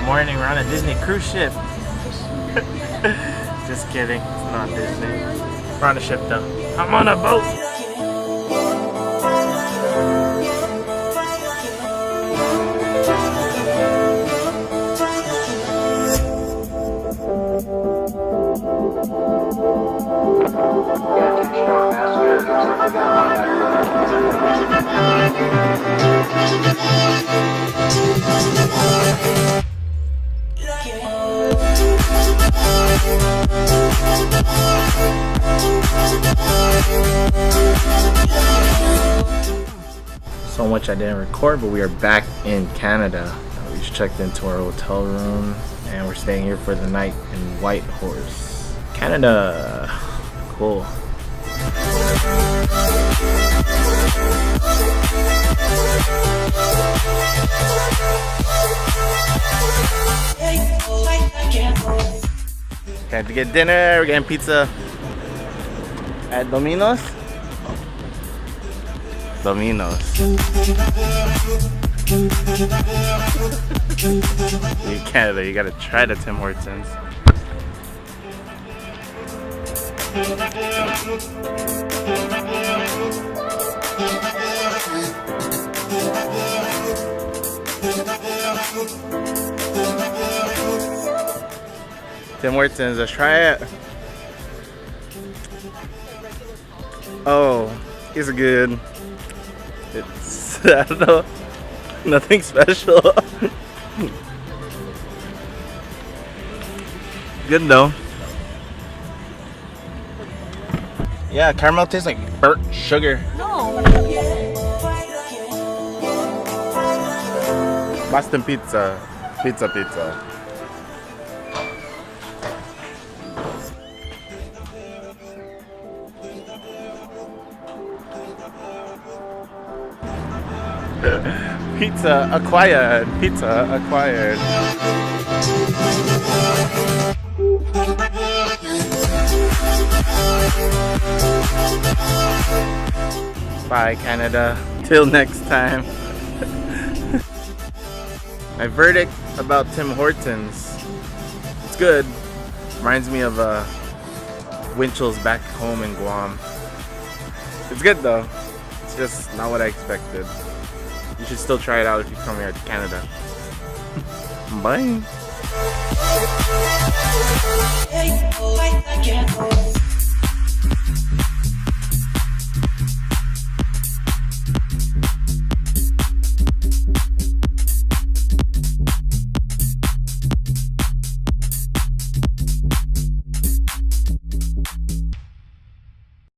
Morning, we're on a Disney cruise ship. Just kidding, it's not Disney. We're on a ship though. I'm on a boat. So much I didn't record, but we are back in Canada. We just checked into our hotel room and we're staying here for the night in Whitehorse, Canada. Cool. Time to get dinner. We're getting pizza at Domino's. Domino's. In Canada, you gotta try the Tim Hortons. Tim Hortons, let's try it. Oh, it's good. It's, I don't know, nothing special. Good though. Yeah, caramel tastes like burnt sugar. No. Boston pizza. Pizza. Pizza acquired. Bye, Canada. Till next time. My verdict about Tim Hortons. It's good. Reminds me of Winchell's back home in Guam. It's good though. It's just not what I expected. You should still try it out if you come here to Canada. Bye.